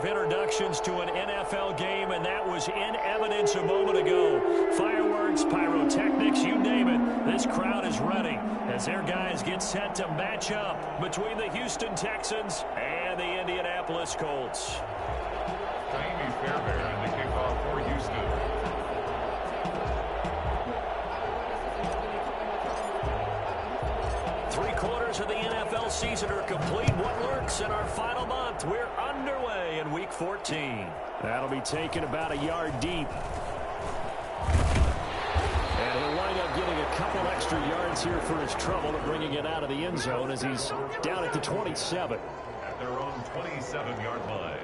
introductions to an NFL game, and that was in evidence a moment ago. Fireworks, pyrotechnics, you name it. This crowd is ready as their guys get set to match up between the Houston Texans and the Indianapolis Colts. Jamie Fairbairn, the kickoff for Houston. Three-quarters of the NFL season are complete. What works in our final month? We're underway in Week 14. That'll be taken about a yard deep. And he'll wind up getting a couple extra yards here for his trouble of bringing it out of the end zone as he's down at the 27. At their own 27-yard line.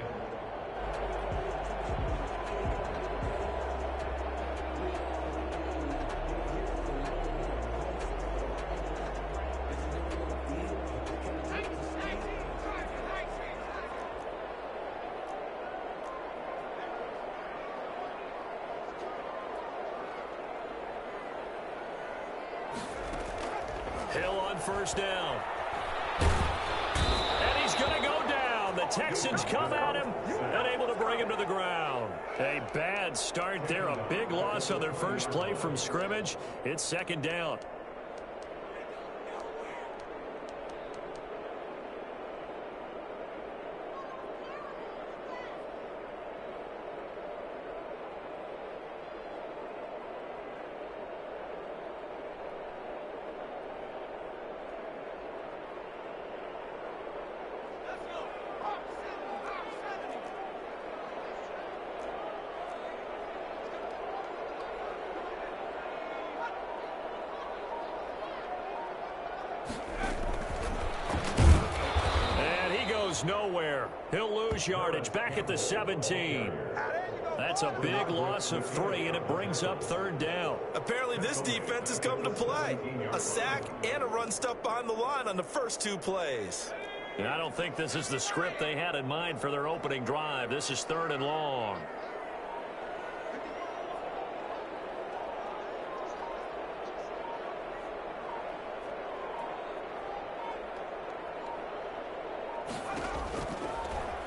Hill on first down. And he's going to go down. The Texans come at him and able to bring him to the ground. A bad start there. A big loss on their first play from scrimmage. It's second down. Nowhere. He'll lose yardage back at the 17. That's a big loss of 3, and it brings up third down. Apparently this defense has come to play. A sack and a run stuff behind the line on the first 2 plays. And I don't think this is the script they had in mind for their opening drive. This is third and long.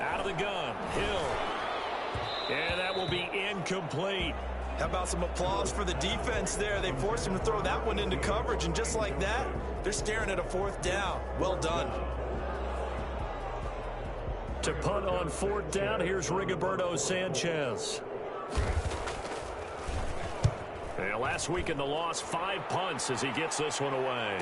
Out of the gun, Hill. And that will be incomplete. How about some applause for the defense there? They forced him to throw that one into coverage, and just like that, they're staring at a 4th down. Well done. To punt on 4th down, here's Rigoberto Sanchez. And last week in the loss, 5 punts as he gets this one away.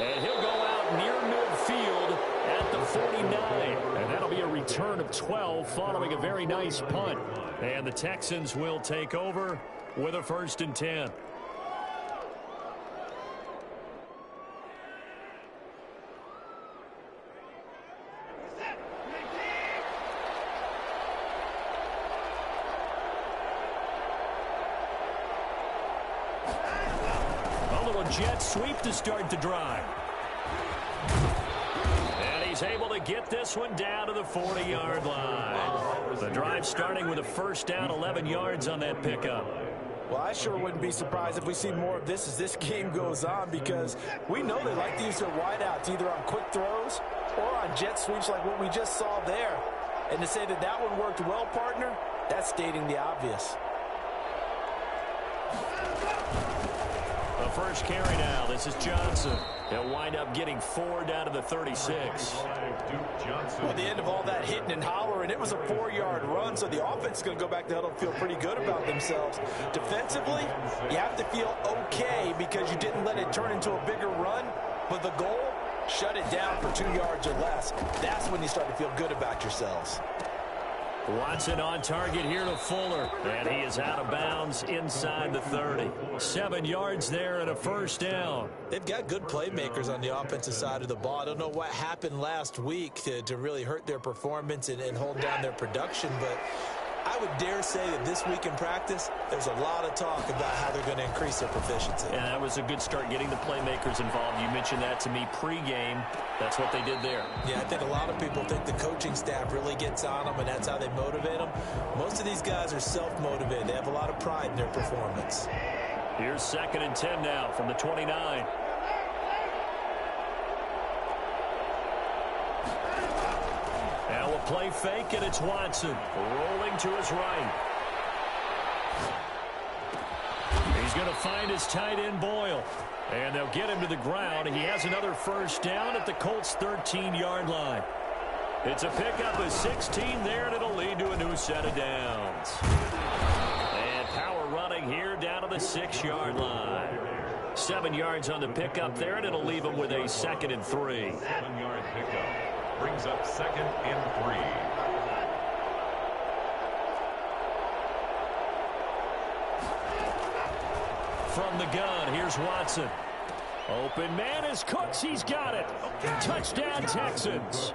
And he'll go out near midfield at the 49. And that'll be a return of 12 following a very nice punt. And the Texans will take over with a 1st and 10. Jet sweep to start the drive. And he's able to get this one down to the 40-yard line. The drive starting with a first down, 11 yards on that pickup. Well, I sure wouldn't be surprised if we see more of this as this game goes on, because we know they like to use their wideouts either on quick throws or on jet sweeps like what we just saw there. And to say that that one worked well, partner, that's stating the obvious. The first carry now. This is Johnson. He'll wind up getting 4 down to the 36. Well, the end of all that hitting and hollering, it was a 4-yard run, so the offense is going to go back to huddle and feel pretty good about themselves. Defensively, you have to feel okay because you didn't let it turn into a bigger run, but the goal, shut it down for 2 yards or less. That's when you start to feel good about yourselves. Watson on target here to Fuller. And he is out of bounds inside the 30. 7 yards there and a first down. They've got good playmakers on the offensive side of the ball. I don't know what happened last week to really hurt their performance and hold down their production, but I would dare say that this week in practice, there's a lot of talk about how they're going to increase their proficiency. And that was a good start getting the playmakers involved. You mentioned that to me pregame. That's what they did there. Yeah, I think a lot of people think the coaching staff really gets on them, and that's how they motivate them. Most of these guys are self-motivated. They have a lot of pride in their performance. Here's 2nd and 10 now from the 29. play fake, and it's Watson rolling to his right. He's going to find his tight end, Boyle. And they'll get him to the ground. He has another first down at the Colts' 13-yard line. It's a pickup of 16 there, and it'll lead to a new set of downs. And power running here down to the 6-yard line. 7 yards on the pickup there, and it'll leave him with a 2nd and 3. 7-yard pickup brings up 2nd and 3. From the gun, here's Watson. Open man is Cooks. He's got it. Touchdown, Texans.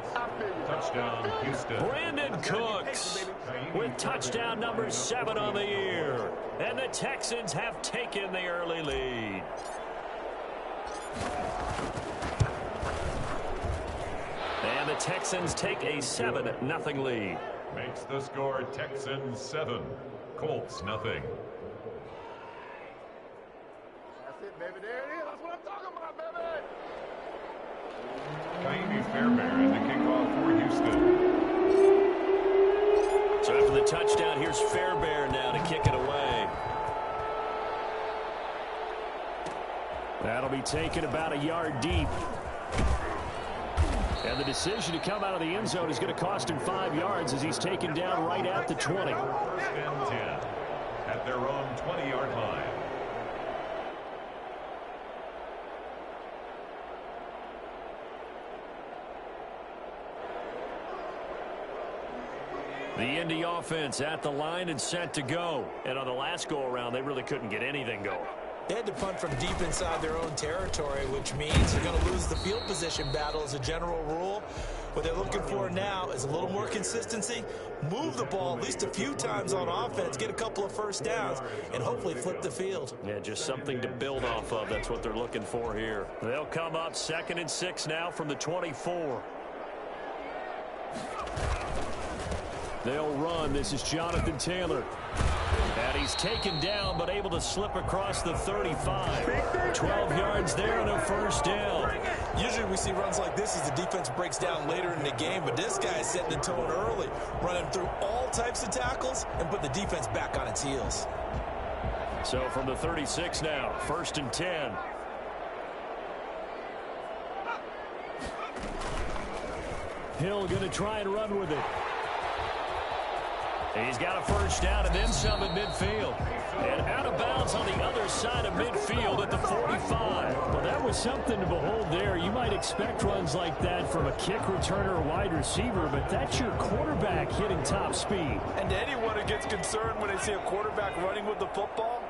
Touchdown, Houston. Brandon Cooks with touchdown number 7 on the year. And the Texans have taken the early lead. And the Texans take a 7-0 lead. Makes the score Texans 7, Colts nothing. Baby, there it is. That's what I'm talking about, baby. Kaimi Fairbairn, the kickoff for Houston. So after the touchdown, here's Fairbairn now to kick it away. That'll be taken about a yard deep. And the decision to come out of the end zone is going to cost him 5 yards as he's taken down right at the 20. 1st and 10 at their own 20-yard line. The Indy offense at the line and set to go. And on the last go-around, they really couldn't get anything going. They had to punt from deep inside their own territory, which means they're going to lose the field position battle as a general rule. What they're looking for now is a little more consistency, move the ball at least a few times on offense, get a couple of first downs, and hopefully flip the field. Yeah, just something to build off of. That's what they're looking for here. They'll come up 2nd and 6 now from the 24. They'll run. This is Jonathan Taylor. And he's taken down, but able to slip across the 35. 12 yards there and a first down. Usually we see runs like this as the defense breaks down later in the game, but this guy is setting the tone early, running through all types of tackles and put the defense back on its heels. So from the 36 now, 1st and 10. Hill going to try and run with it. He's got a first down and then some at midfield. And out of bounds on the other side of midfield at the 45. Well, that was something to behold there. You might expect runs like that from a kick returner or wide receiver, but that's your quarterback hitting top speed. And to anyone who gets concerned when they see a quarterback running with the football,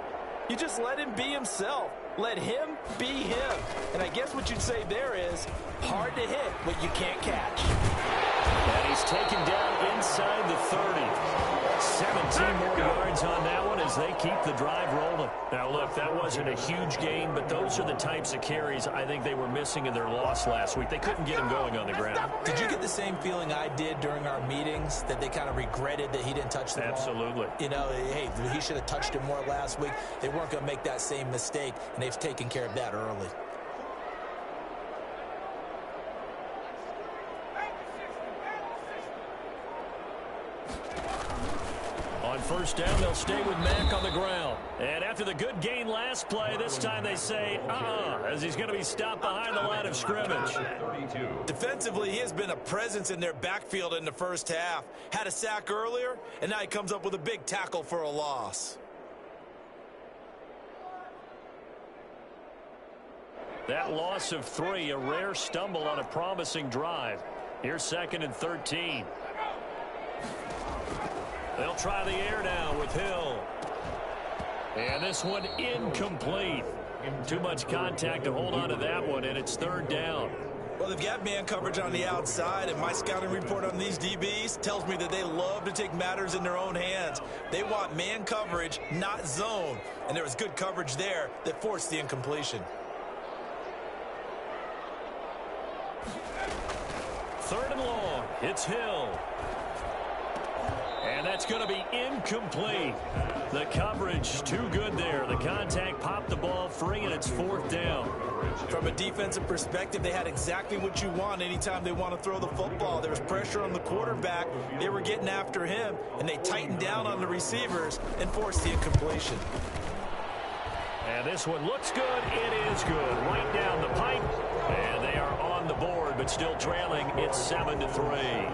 you just let him be himself. Let him be him. And I guess what you'd say there is hard to hit what you can't catch. And he's taken down inside the 30. 17 more yards on that one as they keep the drive rolling. Now, look, that wasn't a huge gain, but those are the types of carries I think they were missing in their loss last week. They couldn't get him going on the ground. Did you get the same feeling I did during our meetings, that they kind of regretted that he didn't touch the ball? Absolutely. You know, hey, he should have touched it more last week. They weren't going to make that same mistake, and they've taken care of that early. On first down, they'll stay with Mack on the ground. And after the good gain last play, this time they say, as he's going to be stopped behind the line of scrimmage. Defensively, he has been a presence in their backfield in the first half. Had a sack earlier, and now he comes up with a big tackle for a loss. That loss of 3, a rare stumble on a promising drive. Here's 2nd and 13. They'll try the air now with Hill. And this one incomplete. Too much contact to hold on to that one, and it's 3rd down. Well, they've got man coverage on the outside, and my scouting report on these DBs tells me that they love to take matters in their own hands. They want man coverage, not zone. And there was good coverage there that forced the incompletion. 3rd and long. It's Hill. And that's going to be incomplete. The coverage too good there. The contact popped the ball free, and it's 4th down. From a defensive perspective, they had exactly what you want anytime they want to throw the football. There was pressure on the quarterback. They were getting after him, and they tightened down on the receivers and forced the incompletion. And this one looks good. It is good. Right down the pipe. And they are on the board, but still trailing. It's 7-3.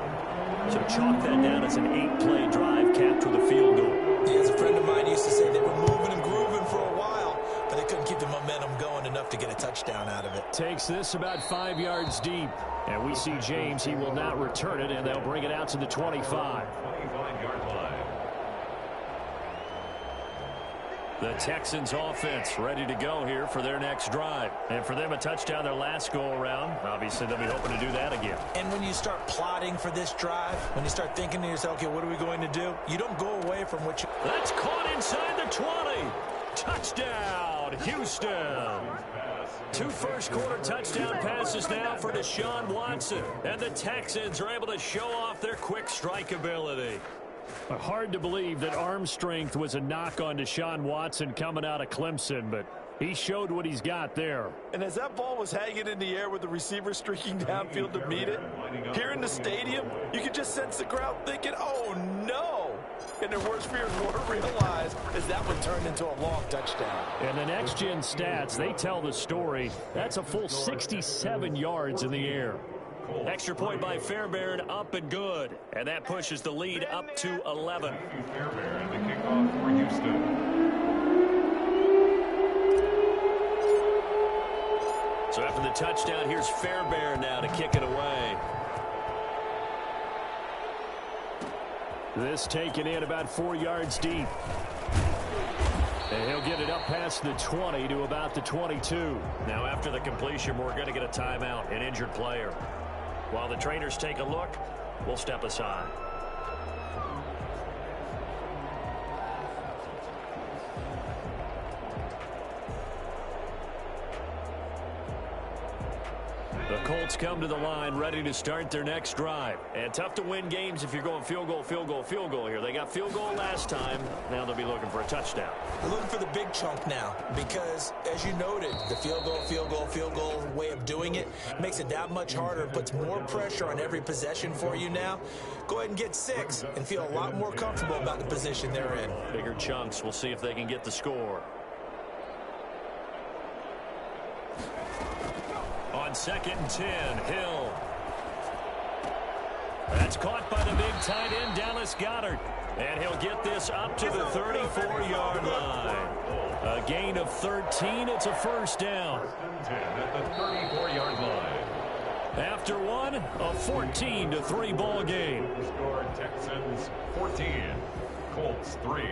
So chalk that down as an 8-play drive capped with a field goal. Yeah, as a friend of mine used to say, they were moving and grooving for a while, but they couldn't keep the momentum going enough to get a touchdown out of it. Takes this about 5 yards deep. And we see James. He will not return it, and they'll bring it out to the 25. 25-yard line. The Texans offense ready to go here for their next drive. And for them, a touchdown their last go-around. Obviously, they'll be hoping to do that again. And when you start plotting for this drive, when you start thinking to yourself, okay, what are we going to do? You don't go away from what you... That's caught inside the 20. Touchdown, Houston. 2 first-quarter touchdown passes now for Deshaun Watson. And the Texans are able to show off their quick strike ability. Hard to believe that arm strength was a knock on Deshaun Watson coming out of Clemson, but he showed what he's got there. And as that ball was hanging in the air with the receiver streaking downfield to meet it, here in the stadium, you could just sense the crowd thinking, oh, no. And their worst fears were realized as that one turned into a long touchdown. And the next-gen stats, they tell the story. That's a full 67 yards in the air. Extra point by Fairbairn, up and good. And that pushes the lead up to 11. Fairbairn, the kickoff for Houston. So after the touchdown, here's Fairbairn now to kick it away. This taken in about 4 yards deep. And he'll get it up past the 20 to about the 22. Now after the completion, we're going to get a timeout, an injured player. While the trainers take a look, we'll step aside. The Colts come to the line ready to start their next drive. And tough to win games if you're going field goal, field goal, field goal here. They got field goal last time. Now they'll be looking for a touchdown. They're looking for the big chunk now because, as you noted, the field goal way of doing it makes it that much harder, puts more pressure on every possession for you now. Go ahead and get 6 and feel a lot more comfortable about the position they're in. Bigger chunks. We'll see if they can get the score. On 2nd and 10, Hill. That's caught by the big tight end, Dallas Goedert. And he'll get this up to the 34-yard line. A gain of 13. It's a first down. 10 at the 34-yard line. After one, a 14-3 ball game. Score Texans 14, Colts 3.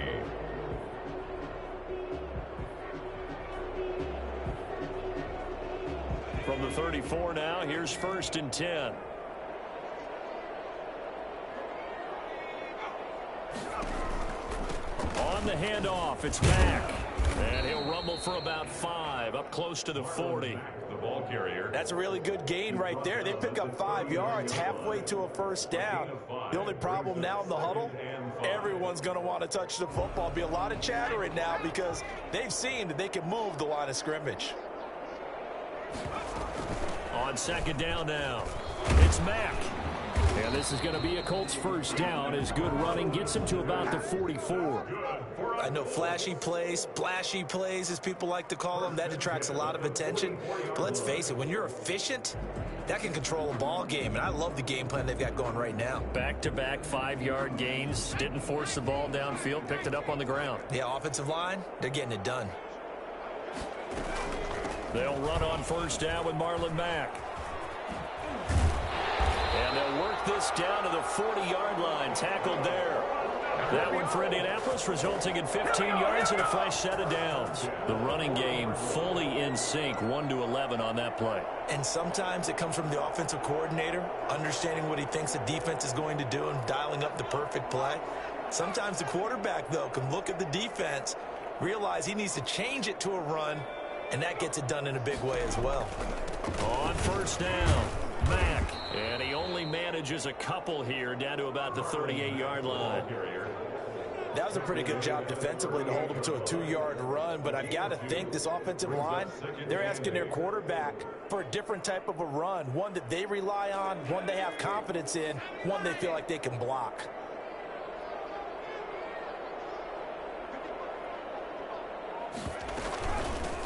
From the 34 now, here's 1st and 10. On the handoff, it's Mack. And he'll rumble for about 5, up close to the 40. The ball carrier. That's a really good gain right there. They pick up 5 yards halfway to a first down. The only problem now in the huddle, everyone's going to want to touch the football. Be a lot of chattering now because they've seen that they can move the line of scrimmage. On 2nd down now, it's Mack. And this is going to be a Colts first down as good running gets him to about the 44. I know flashy plays, splashy plays, as people like to call them, that attracts a lot of attention. But let's face it, when you're efficient, that can control a ball game. And I love the game plan they've got going right now. Back-to-back 5-yard gains. Didn't force the ball downfield. Picked it up on the ground. Yeah, offensive line, they're getting it done. They'll run on first down with Marlon Mack. And they'll work this down to the 40-yard line. Tackled there. That one for Indianapolis, resulting in 15 yards and a fresh set of downs. The running game fully in sync, 1-11 on that play. And sometimes it comes from the offensive coordinator, understanding what he thinks the defense is going to do and dialing up the perfect play. Sometimes the quarterback, though, can look at the defense, realize he needs to change it to a run, and that gets it done in a big way as well. On first down, Mack. And he only manages averages a couple here, down to about the 38-yard line. That was a pretty good job defensively to hold them to a 2-yard run, but I've got to think this offensive line, they're asking their quarterback for a different type of a run, one that they rely on, one they have confidence in, one they feel like they can block.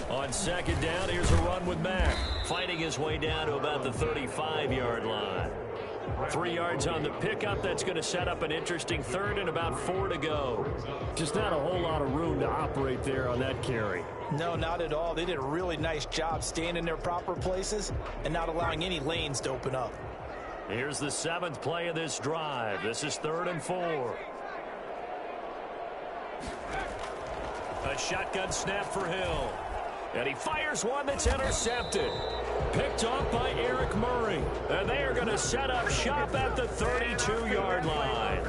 On second down, here's a run with Mack, fighting his way down to about the 35-yard line. 3 yards on the pickup. That's going to set up an interesting third and about 4 to go. Just not a whole lot of room to operate there on that carry. No, not at all. They did a really nice job staying in their proper places and not allowing any lanes to open up. Here's the 7th play of this drive. This is 3rd and 4. A shotgun snap for Hill. And he fires one that's intercepted. Picked off by Eric Murray. And they are going to set up shop at the 32-yard line.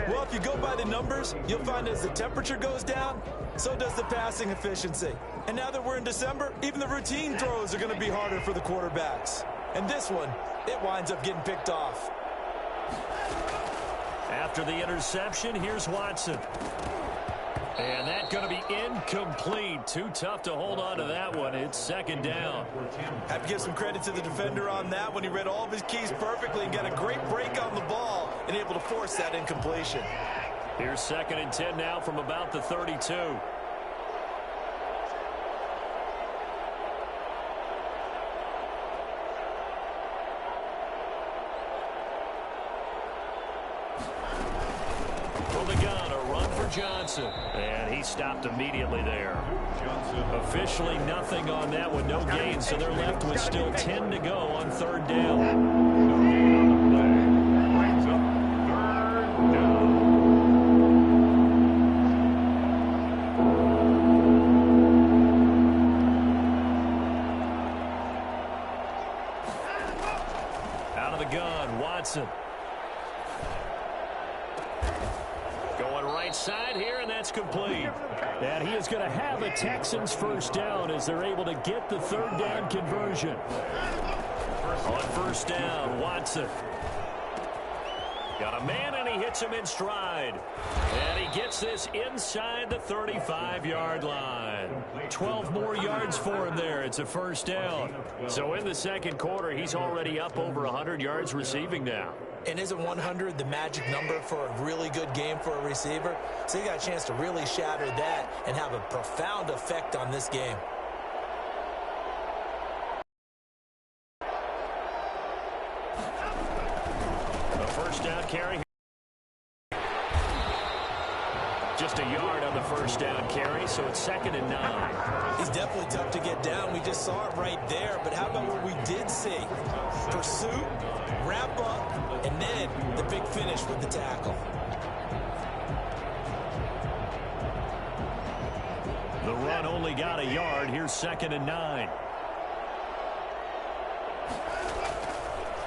Well, if you go by the numbers, you'll find as the temperature goes down, so does the passing efficiency. And now that we're in December, even the routine throws are going to be harder for the quarterbacks. And this one, it winds up getting picked off. After the interception, here's Watson. And that's going to be incomplete. Too tough to hold on to that one. It's 2nd down. Have to give some credit to the defender on that one. He read all of his keys perfectly and got a great break on the ball and able to force that incompletion. Here's 2nd and 10 now from about the 32. Johnson, and he stopped immediately there. Officially nothing on that one, no gain, so they're left with still 10 to go on 3rd down. Out of the gun, Watson. Side here, and that's complete. And he is going to have a Texans 1st down as they're able to get the 3rd down conversion. On 1st down, Watson. Got a man, and he hits him in stride. And he gets this inside the 35-yard line. 12 more yards for him there. It's a 1st down. So in the 2nd quarter, he's already up over 100 yards receiving now. And isn't 100 the magic number for a really good game for a receiver? So he got a chance to really shatter that and have a profound effect on this game. A 1st down carry. Just a yard on the 1st down carry, so it's 2nd and 9. He's definitely tough to get down. We just saw it right there. But how about what we did see? Pursuit, wrap up, and then the big finish with the tackle. The run only got a yard. Here's 2nd and 9.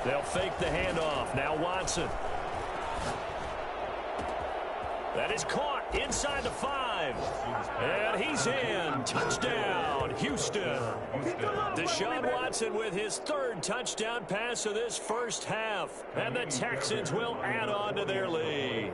They'll fake the handoff. Now Watson. That is caught inside the 5. And he's in. Touchdown, Houston. Deshaun Watson with his 3rd touchdown pass of this 1st half. And the Texans will add on to their lead.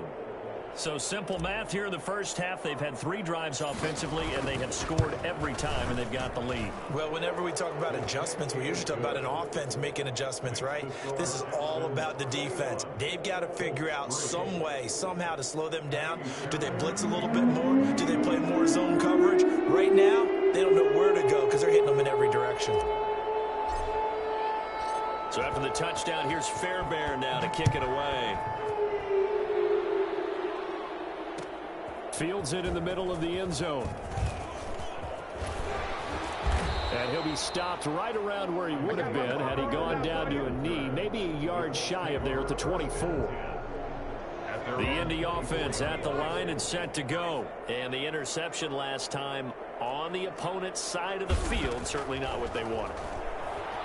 So simple math here in the 1st half. They've had 3 drives offensively, and they have scored every time, and they've got the lead. Well, whenever we talk about adjustments, we usually talk about an offense making adjustments, right? This is all about the defense. They've got to figure out some way, somehow to slow them down. Do they blitz a little bit more? Do they play more zone coverage? Right now, they don't know where to go because they're hitting them in every direction. So after the touchdown, here's Fairbairn now to kick it away. Fields it in the middle of the end zone. And he'll be stopped right around where he would have been had he gone down to a knee, maybe a yard shy of there at the 24. The Indy offense at the line and set to go. And the interception last time on the opponent's side of the field, certainly not what they wanted.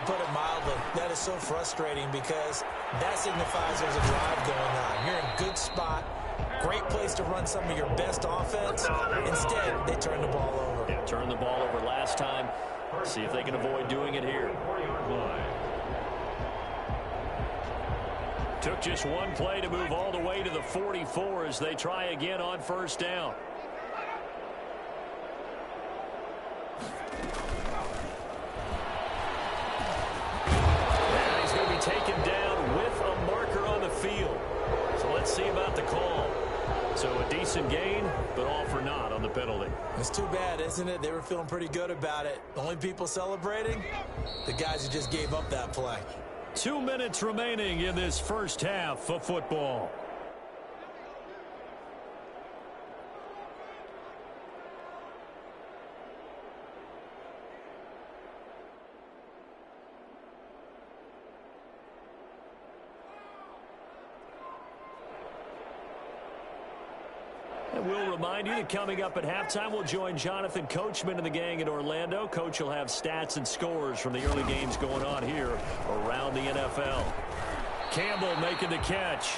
Put it mildly, that is so frustrating because that signifies there's a drive going on. You're in a good spot. Great place to run some of your best offense. Instead, they turn the ball over. Yeah, turned the ball over last time. See if they can avoid doing it here. Took just one play to move all the way to the 44 as they try again on first down. And he's going to be taken down with a marker on the field. So let's see about the call. So a decent gain, but all for naught on the penalty. It's too bad, isn't it? They were feeling pretty good about it. The only people celebrating, the guys who just gave up that play. 2 minutes remaining in this first half of football. And we'll remind you that coming up at halftime, we'll join Jonathan Coachman and the gang in Orlando. Coach will have stats and scores from the early games going on here around the NFL. Campbell making the catch.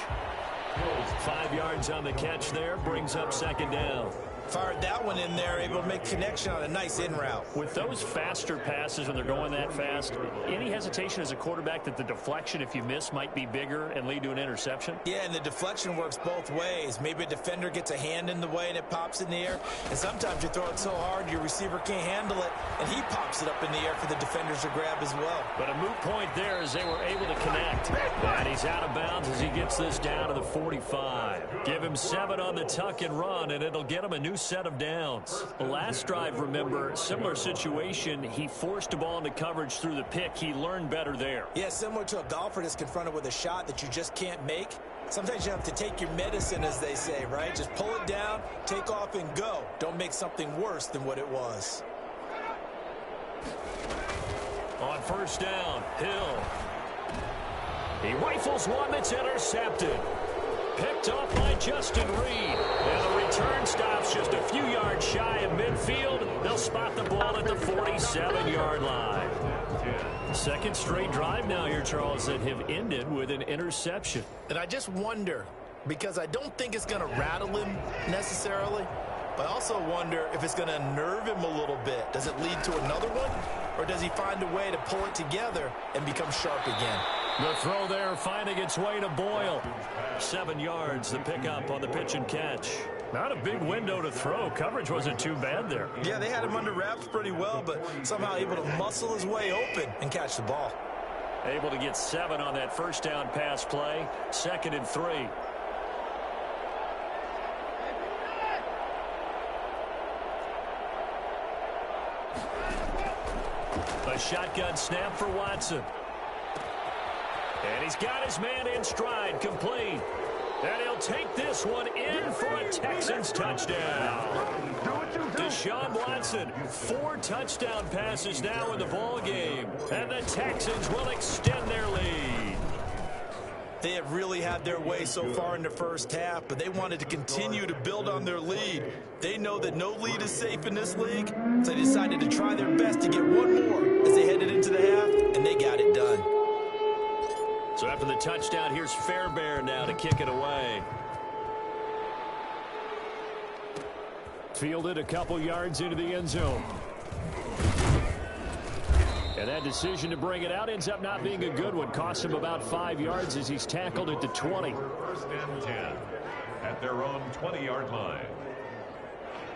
5 yards on the catch there, brings up second down. Fired that one in there, able to make connection on a nice in route. With those faster passes when they're going that fast, any hesitation as a quarterback that the deflection, if you miss, might be bigger and lead to an interception? Yeah, and the deflection works both ways. Maybe a defender gets a hand in the way and it pops in the air. And sometimes you throw it so hard your receiver can't handle it, and he pops it up in the air for the defenders to grab as well. But a moot point there as they were able to connect. And he's out of bounds as he gets this down to the 45. Give him 7 on the tuck and run, and it'll get him a new set of downs. The last drive, remember, similar situation. He forced a ball into coverage through the pick. He learned better there. Yeah, similar to a golfer that's confronted with a shot that you just can't make. Sometimes you have to take your medicine, as they say, right? Just pull it down, take off, and go. Don't make something worse than what it was. On first down, Hill. He rifles one that's intercepted. Picked off by Justin Reed. And the return stops just a few yards shy of midfield. They'll spot the ball at the 47-yard line. Second straight drive now here, Charles, that have ended with an interception. And I just wonder, because I don't think it's going to rattle him necessarily, but I also wonder if it's going to unnerve him a little bit. Does it lead to another one? Or does he find a way to pull it together and become sharp again? The throw there finding its way to Boyle. 7 yards, the pickup on the pitch and catch. Not a big window to throw. Coverage wasn't too bad there. Yeah, they had him under wraps pretty well, but somehow able to muscle his way open and catch the ball. Able to get 7 on that first down pass play. 2nd and 3. A shotgun snap for Watson. And he's got his man in stride, complete. And he'll take this one in for a Texans touchdown. Deshaun Watson, 4 touchdown passes now in the ball game. And the Texans will extend their lead. They have really had their way so far in the first half, but they wanted to continue to build on their lead. They know that no lead is safe in this league, so they decided to try their best to get one more as they headed into the half, and they got it done. So after the touchdown, here's Fairbairn now to kick it away. Fielded a couple yards into the end zone. And that decision to bring it out ends up not being a good one. Cost him about 5 yards as he's tackled at the 20. 1st and 10 at their own 20-yard line.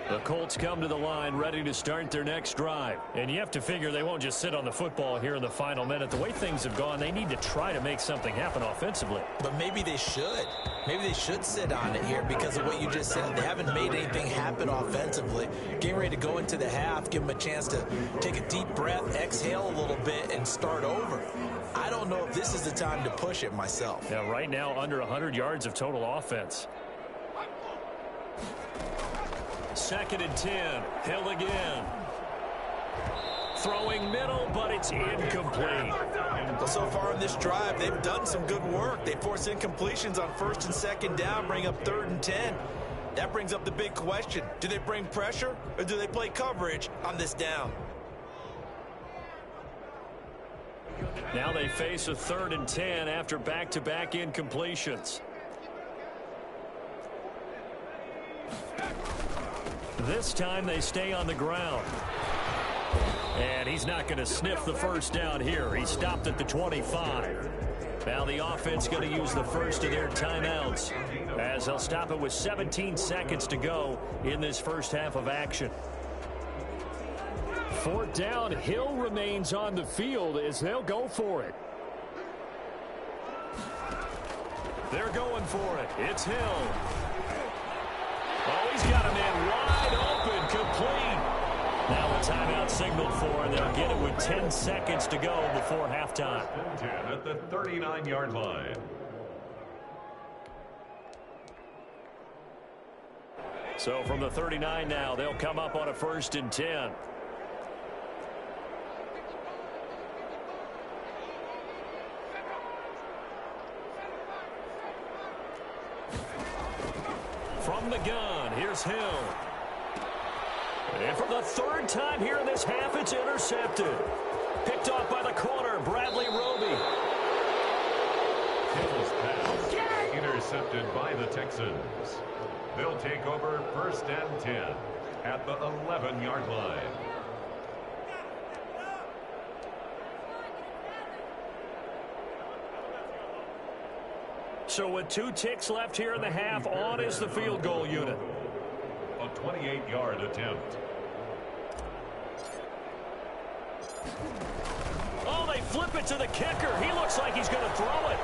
The Colts come to the line ready to start their next drive. And you have to figure they won't just sit on the football here in the final minute. The way things have gone, they need to try to make something happen offensively. But maybe they should. Maybe they should sit on it here because of what you just said. They haven't made anything happen offensively. Getting ready to go into the half, give them a chance to take a deep breath, exhale a little bit, and start over. I don't know if this is the time to push it myself. Now, right now, under 100 yards of total offense. 2nd and 10. Hill again. Throwing middle, but it's incomplete. Well, so far in this drive, they've done some good work. They force incompletions on 1st and 2nd down, bring up 3rd and 10. That brings up the big question. Do they bring pressure or do they play coverage on this down? Now they face a 3rd and 10 after back-to-back incompletions. This time they stay on the ground. And he's not going to sniff the first down here. He stopped at the 25. Now the offense going to use the first of their timeouts as they'll stop it with 17 seconds to go in this first half of action. Fourth down, Hill remains on the field as they'll go for it. They're going for it. It's Hill. Oh, he's got a man wide open, complete. Now a timeout signaled for, and they'll get it with 10 seconds to go before halftime. 10 at the 39-yard line. So from the 39 now, they'll come up on a 1st and 10. From the gun, here's Hill. And for the 3rd time here in this half, it's intercepted. Picked off by the corner, Bradley Roby. Hill's pass intercepted by the Texans. They'll take over 1st and 10 at the 11-yard line. So with 2 ticks left here in the half, on is the field goal unit. A 28-yard attempt. Oh, they flip it to the kicker. He looks like he's going to throw it.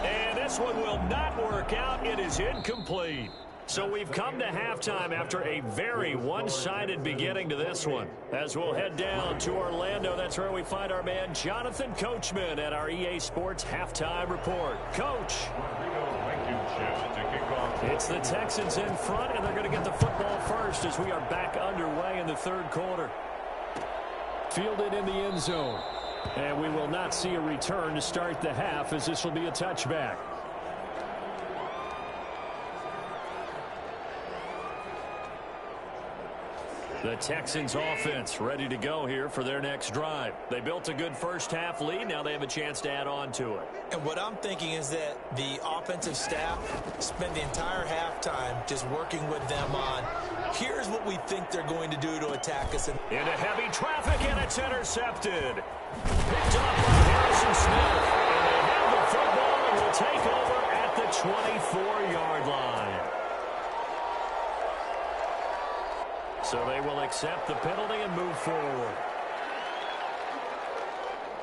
And this one will not work out. It is incomplete. So we've come to halftime after a very one-sided beginning to this one. As we'll head down to Orlando, that's where we find our man Jonathan Coachman at our EA Sports Halftime Report. Coach. It's the Texans in front, and they're going to get the football first as we are back underway in the 3rd quarter. Fielded in the end zone. And we will not see a return to start the half, as this will be a touchback. The Texans offense ready to go here for their next drive. They built a good first half lead. Now they have a chance to add on to it. And what I'm thinking is that the offensive staff spend the entire halftime just working with them on, here's what we think they're going to do to attack us. Into heavy traffic, and it's intercepted. Picked up by Harrison Smith. And they have the football and will take over at the 24-yard line. So they will accept the penalty and move forward.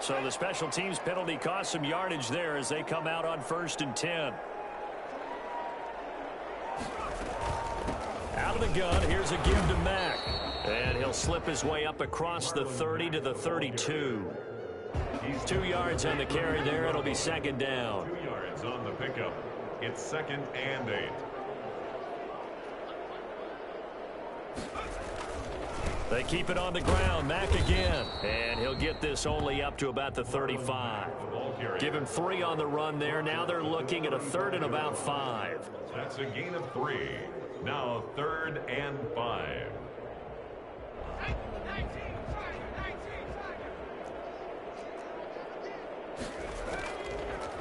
So the special teams penalty cost some yardage there as they come out on 1st and 10. Out of the gun, here's a give to Mack. And he'll slip his way up across the 30 to the 32. 2 yards on the carry there. It'll be 2nd down. 2 yards on the pickup. It's 2nd and 8. They keep it on the ground. Mack again. And he'll get this only up to about the 35. Give him 3 on the run there. Now they're looking at a 3rd and about 5. That's a gain of 3. Now 3rd and 5.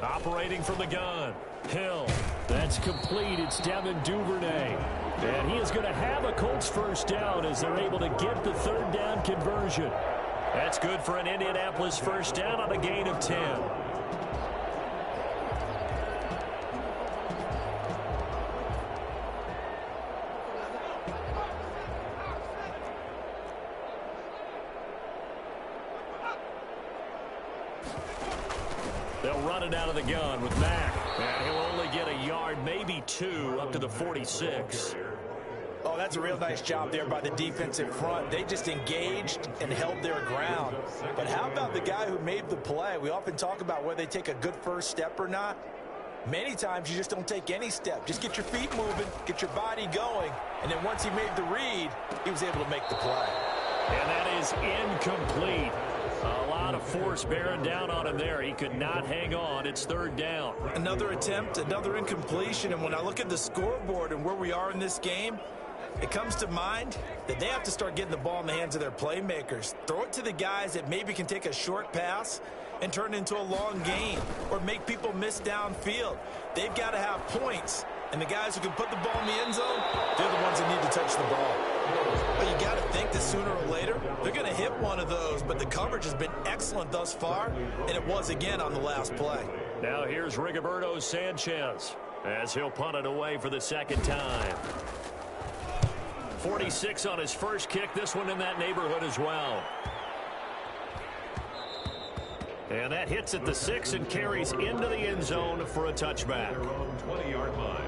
Operating from the gun. Hill. That's complete. It's Devin Duvernay. And he is going to have a Colts first down as they're able to get the 3rd down conversion. That's good for an Indianapolis first down on a gain of 10. They'll run it out of the gun with Mack. And he'll only get a yard, maybe 2, up to the 46. Oh, that's a real nice job there by the defensive front. They just engaged and held their ground. But how about the guy who made the play? We often talk about whether they take a good first step or not. Many times you just don't take any step. Just get your feet moving, get your body going, and then once he made the read, he was able to make the play. And that is incomplete. A lot of force bearing down on him there. He could not hang on. It's 3rd down. Another attempt, another incompletion, and when I look at the scoreboard and where we are in this game, it comes to mind that they have to start getting the ball in the hands of their playmakers. Throw it to the guys that maybe can take a short pass and turn it into a long gain or make people miss downfield. They've got to have points, and the guys who can put the ball in the end zone, they're the ones that need to touch the ball. Well, you got to think that sooner or later they're going to hit one of those, but the coverage has been excellent thus far, and it was again on the last play. Now here's Rigoberto Sanchez as he'll punt it away for the second time. 46 on his first kick, this one in that neighborhood as well. And that hits at the 6 and carries into the end zone for a touchback. 20-yard line.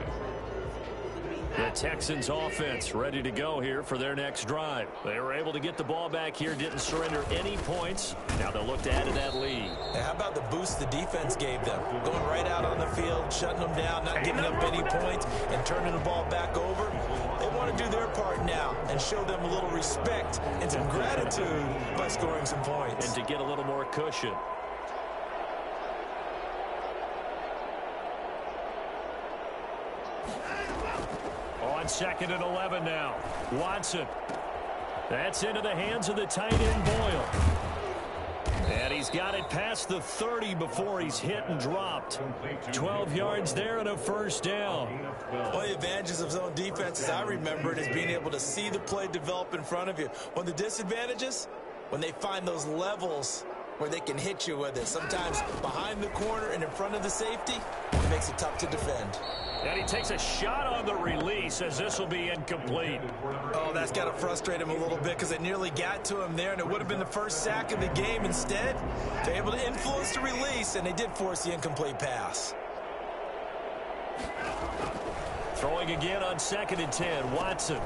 The Texans offense ready to go here for their next drive. They were able to get the ball back here, didn't surrender any points. Now they'll look to add to that lead. Now, how about the boost the defense gave them? Going right out on the field, shutting them down, not giving up any points, and turning the ball back over. They want to do their part now and show them a little respect and some gratitude by scoring some points. And to get a little more cushion. On 2nd and 11 now. Watson. That's into the hands of the tight end Boyle. And he's got it past the 30 before he's hit and dropped. 12 yards there and a first down. One of the advantages of zone defense, as I remember it, is being able to see the play develop in front of you. One of the disadvantages, when they find those levels where they can hit you with it. Sometimes behind the corner and in front of the safety, it makes it tough to defend. And he takes a shot on the release as this will be incomplete. Oh, that's got to frustrate him a little bit because it nearly got to him there, and it would have been the first sack of the game. Instead, they're able to influence the release, and they did force the incomplete pass. Throwing again on 2nd and 10. Watson.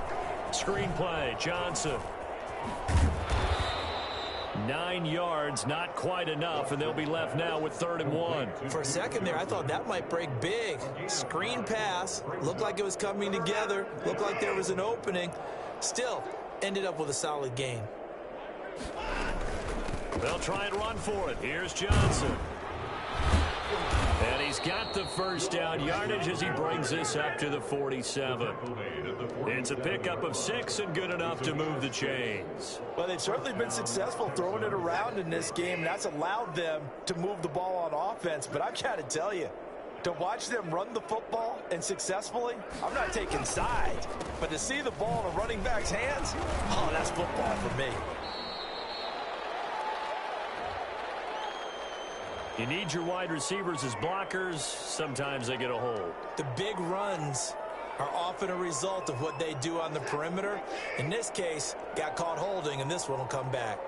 Screen play. Johnson. 9 yards, not quite enough, and they'll be left now with 3rd and 1. For a second there, I thought that might break big. Screen pass, looked like it was coming together, looked like there was an opening. Still, ended up with a solid gain. They'll try and run for it. Here's Johnson. And he's got the first down yardage as he brings this up to the 47. It's a pickup of 6 and good enough to move the chains. Well, they've certainly been successful throwing it around in this game, and that's allowed them to move the ball on offense. But I've got to tell you, to watch them run the football and successfully, I'm not taking sides. But to see the ball in a running back's hands, oh, that's football for me. You need your wide receivers as blockers. Sometimes they get a hold. The big runs are often a result of what they do on the perimeter. In this case, got caught holding, and this one will come back.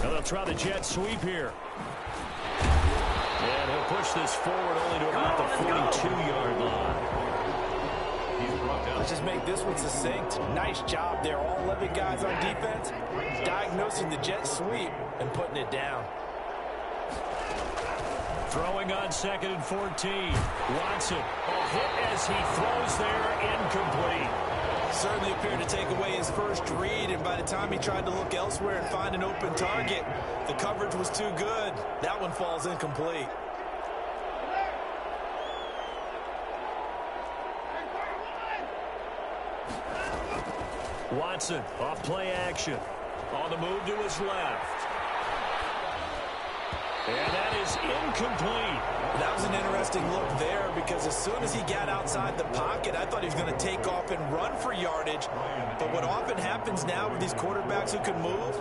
Now they'll try the jet sweep here. And he'll push this forward only to about the 42-yard line. Let's just make this one succinct. Nice job there. All 11 guys on defense diagnosing the jet sweep and putting it down. Throwing on 2nd and 14. Watson. A hit as he throws there, incomplete. Certainly appeared to take away his first read, and by the time he tried to look elsewhere and find an open target, the coverage was too good. That one falls incomplete. Watson off play action. On the move to his left. And that is incomplete. That was an interesting look there because as soon as he got outside the pocket, I thought he was going to take off and run for yardage. But what often happens now with these quarterbacks who can move,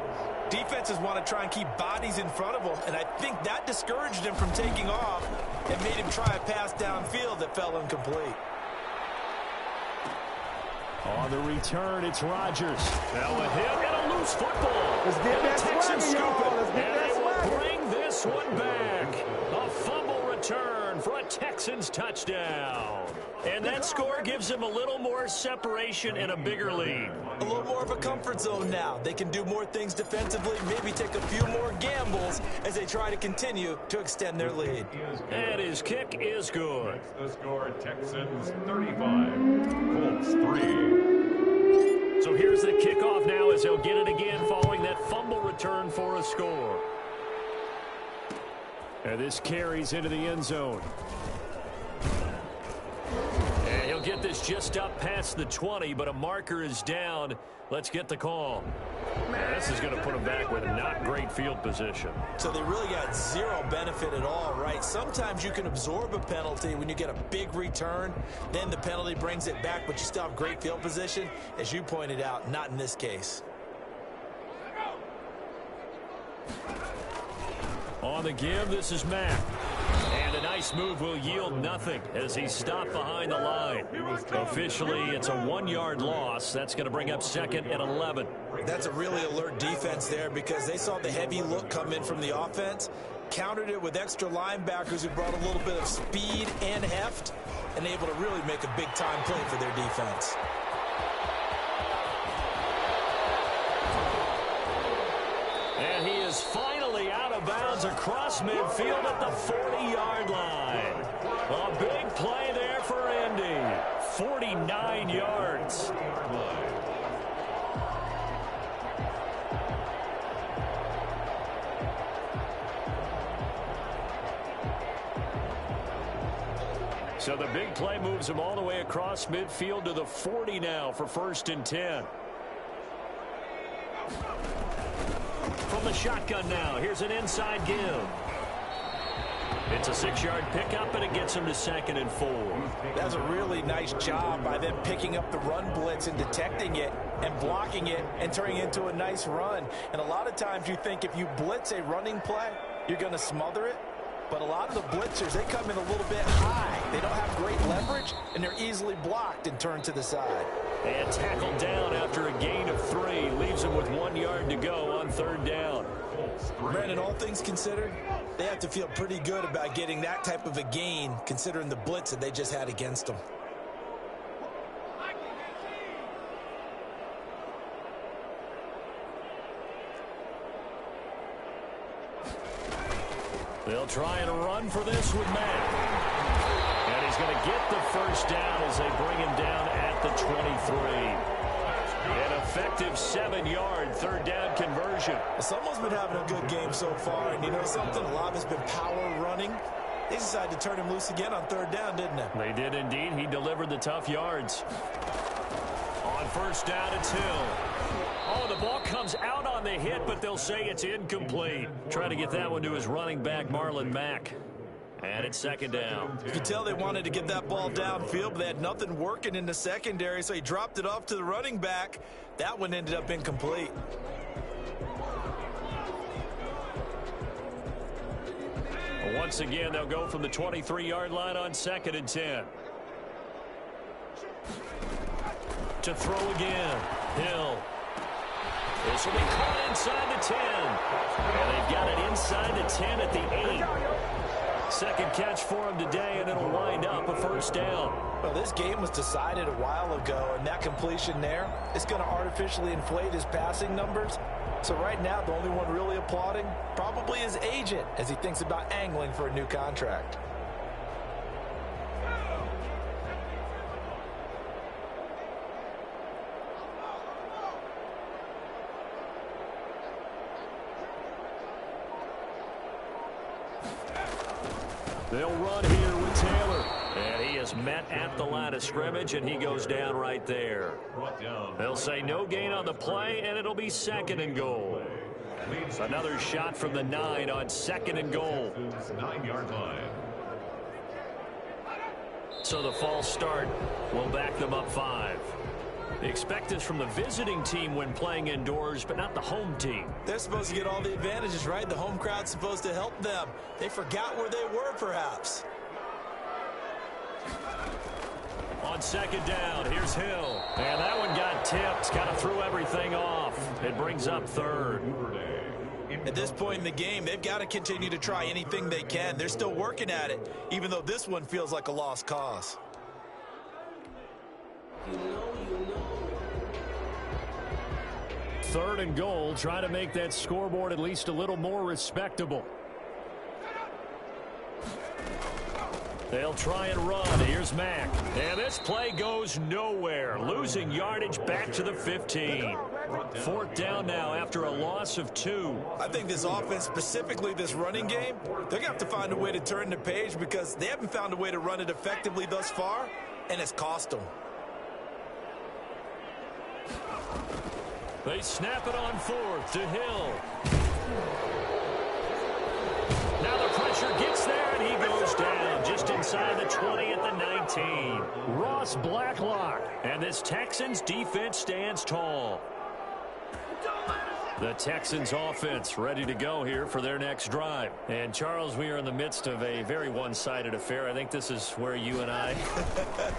defenses want to try and keep bodies in front of them. And I think that discouraged him from taking off and made him try a pass downfield that fell incomplete. On the return, it's Rodgers. Now a hit and a loose football. Let's get that Texans swagger, scoop y'all. it. Let's get And that they will swagger. bring this one back. A fumble return for a Texans touchdown. And that score gives them a little more separation and a bigger lead. A little more of a comfort zone now. They can do more things defensively, maybe take a few more gambles as they try to continue to extend their lead. And his kick is good. The score, Texans 35, Colts 3. So here's the kickoff now as they'll get it again following that fumble return for a score. And this carries into the end zone. And he'll get this just up past the 20, but a marker is down. Let's get the call. This is going to put them back with not great field position. So they really got zero benefit at all, right? Sometimes you can absorb a penalty when you get a big return. Then the penalty brings it back, but you still have great field position. As you pointed out, not in this case. On the give, this is Matt. And a nice move will yield nothing as he's stopped behind the line. Officially, it's a 1-yard loss. That's going to bring up 2nd and 11. That's a really alert defense there because they saw the heavy look come in from the offense, countered it with extra linebackers who brought a little bit of speed and heft, and able to really make a big-time play for their defense. And he is finally out of bounds across midfield at the 40-yard line. A big play there for Indy. 49 yards. So the big play moves him all the way across midfield to the 40 now for 1st and 10. From the shotgun now, here's an inside give. It's a 6-yard pickup, and it gets him to 2nd and 4. That's a really nice job by them picking up the run blitz and detecting it and blocking it and turning it into a nice run. And a lot of times you think if you blitz a running play, you're going to smother it. But a lot of the blitzers, they come in a little bit high. They don't have great leverage, and they're easily blocked and turned to the side. And tackled down after a gain of 3. Leaves him with 1 yard to go on 3rd down. Brandon, all things considered, they have to feel pretty good about getting that type of a gain, considering the blitz that they just had against them. They'll try and run for this with Matt. And he's going to get the 1st down as they bring him down at the 23. An effective 7-yard 3rd down conversion. Someone's been having a good game so far, and you know something? A lot has been power running. They decided to turn him loose again on 3rd down, didn't they? They did indeed. He delivered the tough yards. On 1st down, it's Hill. Oh, the ball comes out on the hit, but they'll say it's incomplete. Try to get that one to his running back, Marlon Mack. And it's 2nd down. You could tell they wanted to get that ball downfield, but they had nothing working in the secondary, so he dropped it off to the running back. That one ended up incomplete. Once again, they'll go from the 23-yard line on 2nd and 10. To throw again. Hill. This will be caught inside the 10. And they've got it inside the 10 at the 8. 2nd catch for him today, and it'll wind up a 1st down. Well, this game was decided a while ago, and that completion there is going to artificially inflate his passing numbers. So right now, the only one really applauding probably his agent as he thinks about angling for a new contract. They'll run here with Taylor. And he is met at the line of scrimmage, and he goes down right there. They'll say no gain on the play, and it'll be 2nd and goal. Another shot from the 9 on 2nd and goal. 9-yard line. So the false start will back them up 5. They expect this from the visiting team when playing indoors, but not the home team. They're supposed to get all the advantages, right? The home crowd's supposed to help them. They forgot where they were, perhaps. On 2nd down, here's Hill. And that one got tipped, kind of threw everything off. It brings up 3rd. At this point in the game, they've got to continue to try anything they can. They're still working at it, even though this one feels like a lost cause. 3rd and goal, trying to make that scoreboard at least a little more respectable. They'll try and run. Here's Mack. And this play goes nowhere. Losing yardage back to the 15. 4th down now after a loss of 2. I think this offense, specifically this running game, they're going to have to find a way to turn the page because they haven't found a way to run it effectively thus far, and it's cost them. They snap it on fourth to Hill. Now the pressure gets there, and he goes down just inside the 20 at the 19. Ross Blacklock, and this Texans defense stands tall. The Texans offense ready to go here for their next drive. And Charles, we are in the midst of a very one-sided affair. I think this is where you and I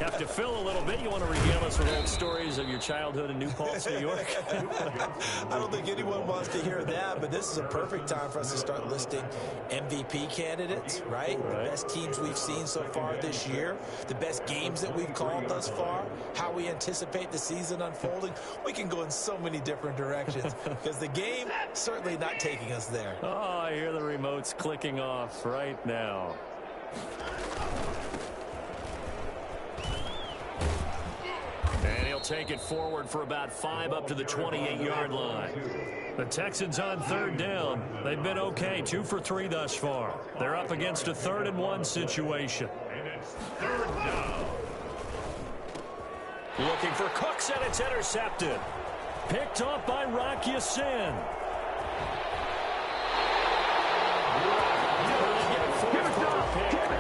have to fill a little bit. You want to regale us with old stories of your childhood in New Paltz, New York? I don't think anyone wants to hear that, but this is a perfect time for us to start listing MVP candidates, right? The best teams we've seen so far this year, the best games that we've called thus far, how we anticipate the season unfolding. We can go in so many different directions because the game certainly not taking us there. Oh, I hear the remotes clicking off right now. And he'll take it forward for about 5 up to the 28-yard line. The Texans on third down. They've been okay, 2 for 3 thus far. They're up against a 3rd and 1 situation. And it's third down. Looking for Cooks, and it's intercepted. Picked off by Rock Ya-Sin.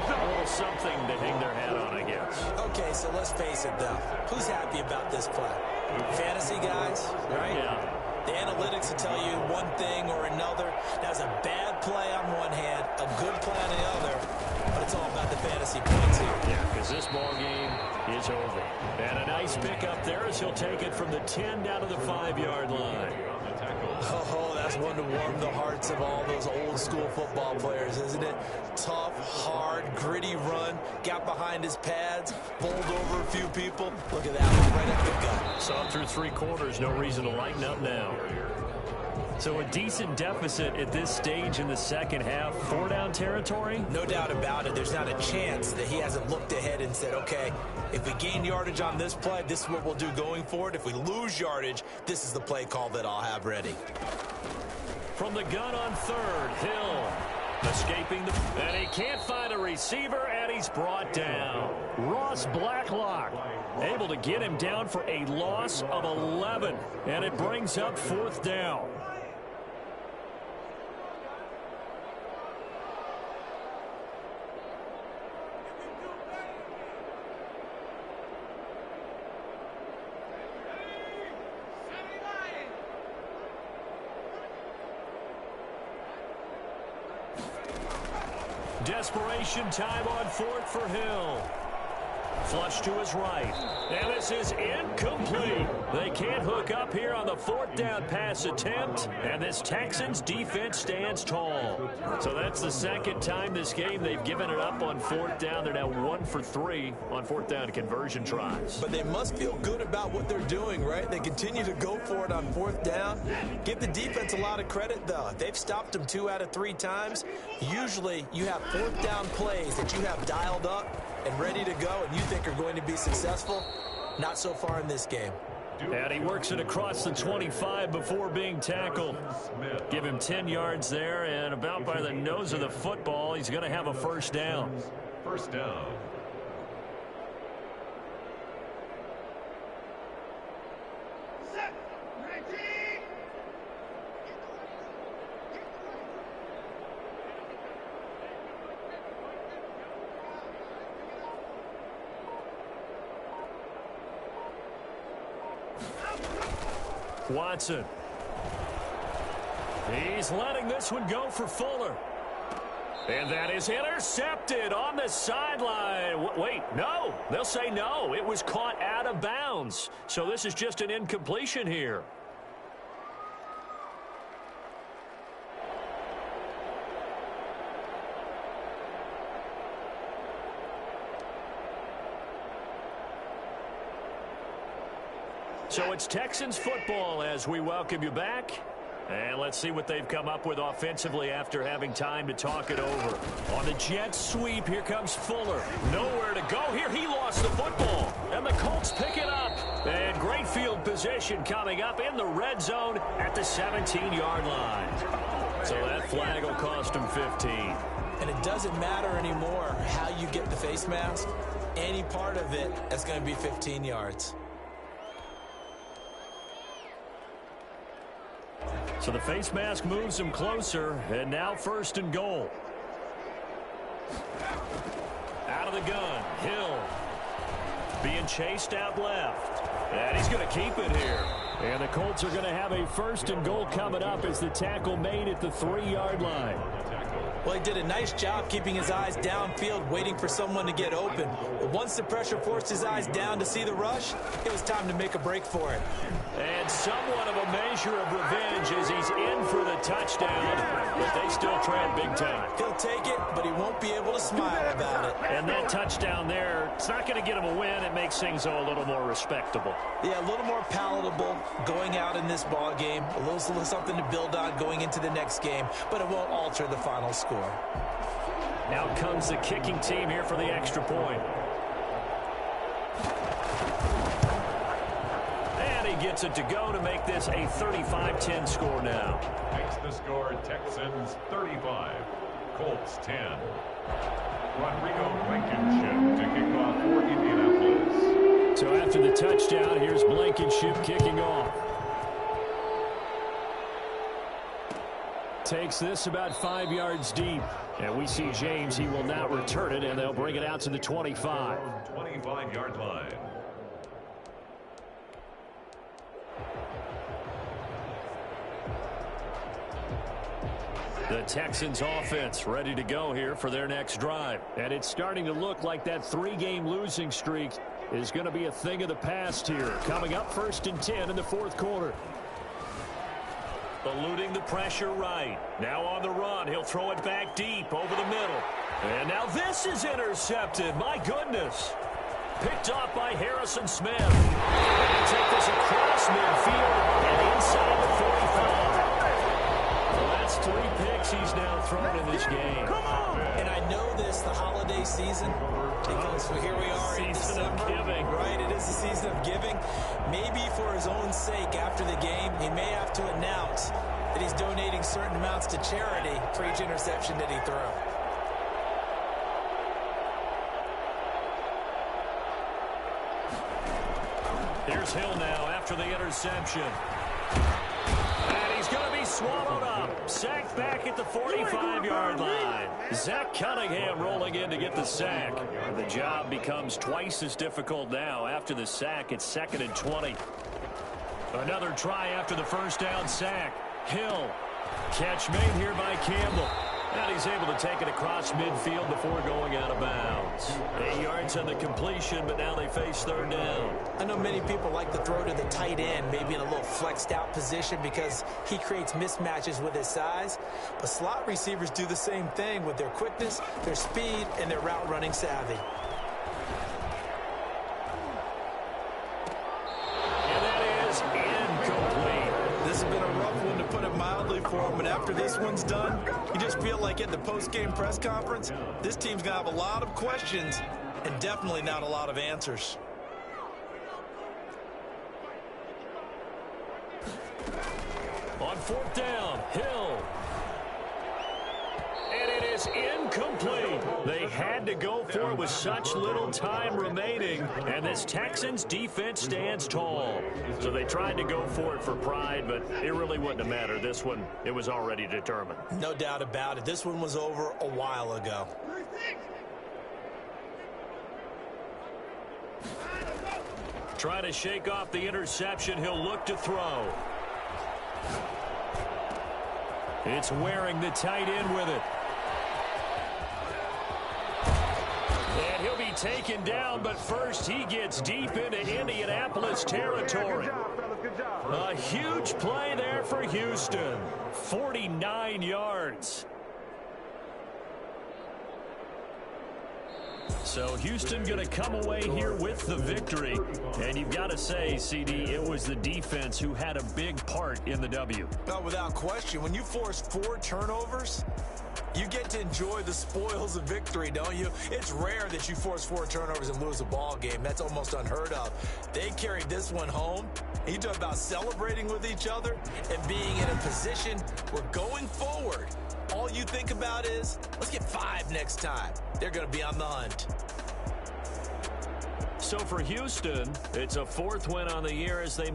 A little something to hang their hat on, I guess. Okay, so let's face it, though. Who's happy about this play? Fantasy guys, right? Yeah. The analytics will tell you one thing or another. That's a bad play on one hand, a good play on the other, but it's all about the fantasy points here. Yeah, because this ball game is over. And a nice pickup there as he'll take it from the 10 down to the 5-yard line. Oh, that's one to warm the hearts of all those old school football players, isn't it? Tough, hard, gritty run, got behind his pads, bowled over a few people. Look at that one right up the gut. Saw through 3 quarters, no reason to lighten up now. So a decent deficit at this stage in the second half. 4-down territory? No doubt about it. There's not a chance that he hasn't looked ahead and said, okay, if we gain yardage on this play, this is what we'll do going forward. If we lose yardage, this is the play call that I'll have ready. From the gun on third, Hill escaping and he can't find a receiver, and he's brought down. Ross Blacklock able to get him down for a loss of 11, and it brings up 4th down. Desperation time on 4th for Hill. Flush to his right. And this is incomplete. They can't hook up here on the 4th down pass attempt. And this Texans defense stands tall. So that's the second time this game they've given it up on 4th down. They're now 1 for 3 on 4th down conversion tries. But they must feel good about what they're doing, right? They continue to go for it on 4th down. Give the defense a lot of credit, though. They've stopped them 2 out of 3 times. Usually you have 4th down plays that you have dialed up and ready to go and you think are going to be successful. Not so far in this game. And he works it across the 25 before being tackled. Give him 10 yards there, and about by the nose of the football, he's going to have a 1st down. 1st down. Watson. He's letting this one go for Fuller. And that is intercepted on the sideline. Wait, no. They'll say no. It was caught out of bounds. So this is just an incompletion here. So it's Texans football as we welcome you back. And let's see what they've come up with offensively after having time to talk it over. On the jet sweep, here comes Fuller. Nowhere to go here. He lost the football. And the Colts pick it up. And great field position coming up in the red zone at the 17-yard line. So that flag will cost him 15. And it doesn't matter anymore how you get the face mask. Any part of it is going to be 15 yards. So the face mask moves him closer, and now 1st and goal. Out of the gun, Hill. Being chased out left. And he's going to keep it here. And the Colts are going to have a 1st and goal coming up as the tackle made at the 3-yard line. Well, he did a nice job keeping his eyes downfield, waiting for someone to get open. But once the pressure forced his eyes down to see the rush, it was time to make a break for it. And somewhat of a measure of revenge as he's in for the touchdown, but they still trail big time. He'll take it, but he won't be able to smile about it. And that touchdown there, it's not going to get him a win. It makes things a little more respectable. Yeah, a little more palatable going out in this ball game. A little something to build on going into the next game, but it won't alter the final score. Now comes the kicking team here for the extra point. And he gets it to go to make this a 35-10 score now. Makes the score Texans 35, Colts 10. Rodrigo Blankenship to kick off for Indianapolis. So after the touchdown, here's Blankenship kicking off. Takes this about 5 yards deep. And we see James, he will not return it, and they'll bring it out to the 25. 25-yard line. The Texans offense ready to go here for their next drive. And it's starting to look like that 3-game losing streak is going to be a thing of the past here. Coming up 1st and 10 in the 4th quarter. Eluding the pressure right. Now on the run. He'll throw it back deep over the middle. And now this is intercepted. My goodness. Picked off by Harrison Smith. They'll take this across midfield and inside the 45. Well, that's 3 picks he's now thrown in this game. And I know this, the holiday season, because here we are in Season of December, giving. right? It is the season of giving. Maybe for his own sake after the game, he may have to announce that he's donating certain amounts to charity for each interception that he threw. Here's Hill now after the interception. And he's going to be swallowed up. Sacked back at the 45-yard line. Zach Cunningham rolling in to get the sack. The job becomes twice as difficult now. After the sack, it's 2nd and 20. Another try after the 1st down sack. Hill. Catch made here by Campbell. And he's able to take it across midfield before going out of bounds. 8 yards on the completion, but now they face 3rd down. I know many people like to throw to the tight end, maybe in a little flexed out position because he creates mismatches with his size. But slot receivers do the same thing with their quickness, their speed, and their route running savvy. And that is incomplete. This has been a rough one, to put it mildly, for him. And after this one's done, you just feel like at the post-game press conference, this team's going to have a lot of questions and definitely not a lot of answers. On 4th down, Hill. And it is incomplete. They had to go for it with such little time remaining. And this Texans defense stands tall. So they tried to go for it for pride, but it really wouldn't have mattered. This one, it was already determined. No doubt about it. This one was over a while ago. Trying to shake off the interception. He'll look to throw. It's wearing the tight end with it. And he'll be taken down, but first he gets deep into Indianapolis territory. A huge play there for Houston. 49 yards. So Houston going to come away here with the victory. And you've got to say, CD, it was the defense who had a big part in the W. No, without question. When you force 4 turnovers, you get to enjoy the spoils of victory, don't you? It's rare that you force 4 turnovers and lose a ball game. That's almost unheard of. They carried this one home. You talk about celebrating with each other and being in a position where going forward, all you think about is, let's get 5 next time. They're going to be on the hunt. So for Houston, it's a 4th win on the year as they